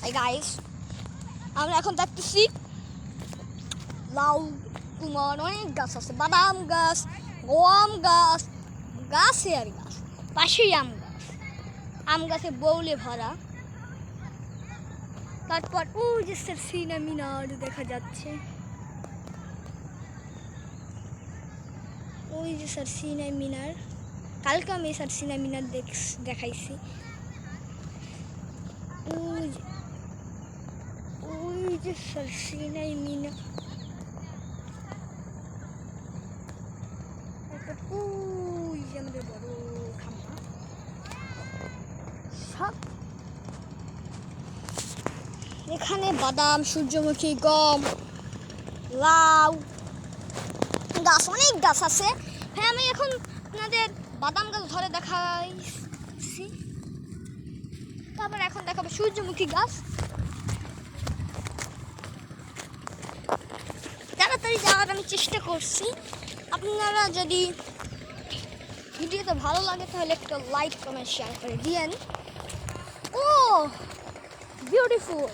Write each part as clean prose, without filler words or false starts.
Hi guys, আমরা এখন দেখতেছি লাউ কুমার অনেক গাছ আছে, বাদাম গাছ, গম গাছ, গাছে আর গাছ, পাশেই আম গাছে বউলে ভরা। তারপর ওই যে সারসিনা মিনার দেখা যাচ্ছে, ওই যে সারসিনা মিনার। কালকে আমি সারসিনা মিনার দেখাইছি। ওই যে সারসিনা মিনার, ওই যে আমাদের বড় খাম্বা। সব এখানে বাদাম, সূর্যমুখী, গম, লাউ গাছ, অনেক গাছ আছে। হ্যাঁ, আমি এখন আপনাদের বাদাম গাছ ধরে দেখাইছি। তারপর এখন দেখাবো সূর্যমুখী গাছ। তাড়াতাড়ি যাওয়ার আমি চেষ্টা করছি। আপনারা যদি ভিডিওটা ভালো লাগে তাহলে একটা লাইক, কমেন্ট, শেয়ার করে দিয়েন। ও beautiful,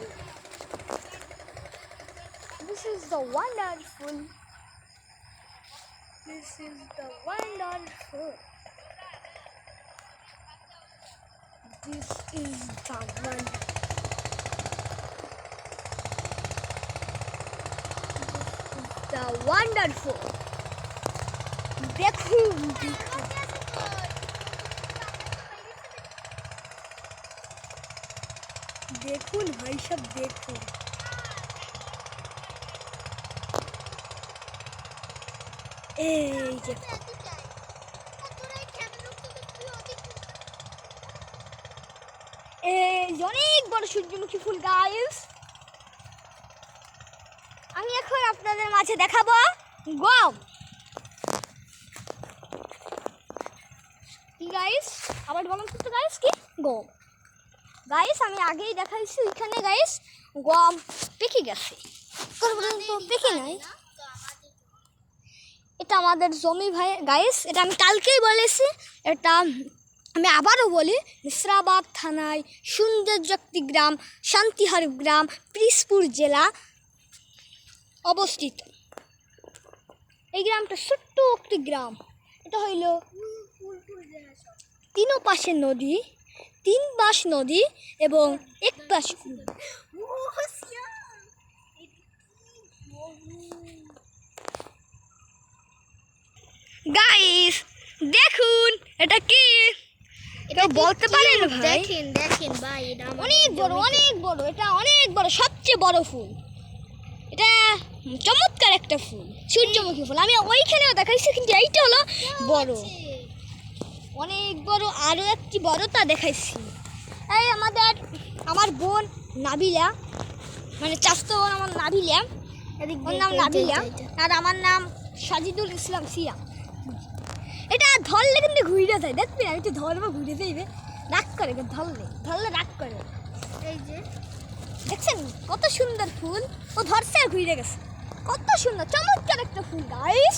this is the wonderful, this is the wonderful, this is the wonderful, the wonderful. দেখুন দেখুন, দেখুন ভাই সব দেখুন। এই যে অনেক বড় সূর্যমুখী ফুল গাইস। আমি এখন আপনাদের মাঝে দেখাবো গম। কি গাইস, আবার বলুন তো গাইস, কি গম গাইস। আমি আগেই দেখাইছি এখানে গাইস গম পেকে গেছে, পেকে নাই। এটা আমাদের জমি ভাই গাইস, এটা আমি কালকেই বলেছি। এটা আমি আবারও বলি, নিসরাবাদ থানায় সৌন্দর্যক্তি গ্রাম, শান্তিহার গ্রাম, পিরোজপুর জেলা অবস্থিত। এই গ্রামটা ছোট্ট একটি গ্রাম। এটা হইল তিন পাশে নদী, 3 পাশ নদী এবং এক পাশ গাইস। দেখুন এটা কি, কেউ বলতে পারেন ভাই? দেখেন দেখেন ভাই, এটা অনেক বড়, অনেক বড়, এটা অনেক বড়, সবচেয়ে বড় ফুল। এটা চমৎকার একটা ফুল, সূর্যমুখী ফুল। আমি ওইখানেও দেখাইছি, কিন্তু এইটা হলো বড়, অনেক বড়। আরও একটি বড়টা দেখাইছি। এই আমার বোন নাবিলা, মানে চাচাতো বোন আমার নাবিলা, ওর নাম নাবিলা, আর আমার নাম সাজিদুল ইসলাম সিয়া। এটা ধরলে কিন্তু ঘুরে যায়, দেখবি আমি তো ধরবো, ঘুরে যাইবে, রাগ করে, ধরলে রাগ করে। এই যে দেখছেন কত সুন্দর ফুল, ও ধরছে আর ঘুরে গেছে। কত সুন্দর চমৎকার একটা ফুল গাইস,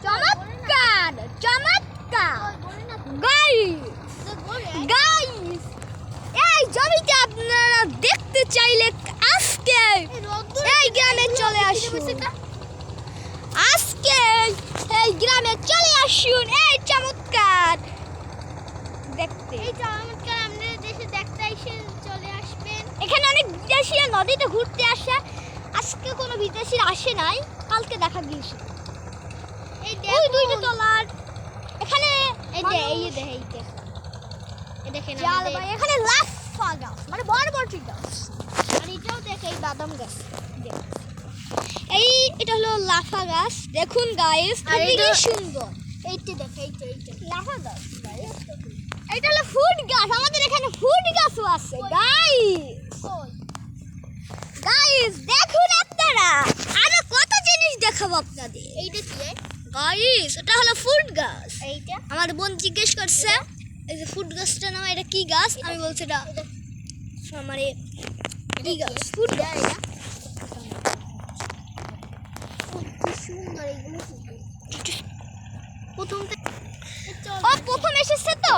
চমৎকার চমৎকার গাইস। এই জমিতে আপনারা দেখতে চাইলে আজকে এই গ্রামে চলে আসুন, আজকে এই গ্রামে চলে আসুন। এই চমৎকার দেখতে, এই চমৎকার আমাদের দেশে দেখতে এসে চলে আসবেন। এখানে অনেক বিদেশিরা নদীতে ঘুরতে আসে। আজকে কোনো বিদেশিরা আসে নাই, কালকে দেখা গিয়েছে। এই ওই দুইটা তলার এখানে দেখেন এখানে লাফা গাছ, মানে বরবটি গাছ, আর এটাও দেখে এই বাদাম গাছ। এটা হলো লাফা গাছ। দেখুন গাইস, আর কি এটা সুন্দর। এইটা দেখে, এইটা লাফা গাছ গাইস। এটা হলো ফুড গাছ, আমাদের এখানে ফুড গাছও আছে গাইস। দেখুন আপনারা, আরো কত জিনিস দেখাবো আপনাদের। এইটা কি গাইস, এটা হলো ফুড গাছ। এইটা আমার বোন জিজ্ঞেস করছে এই যে ফুড গাছটা নাম, এটা কি গাছ? আমি বলছি এটা মানে কি গাছ, ফুড গাছ। সুন্দর, এইগুলো প্রথম এসেছে তো।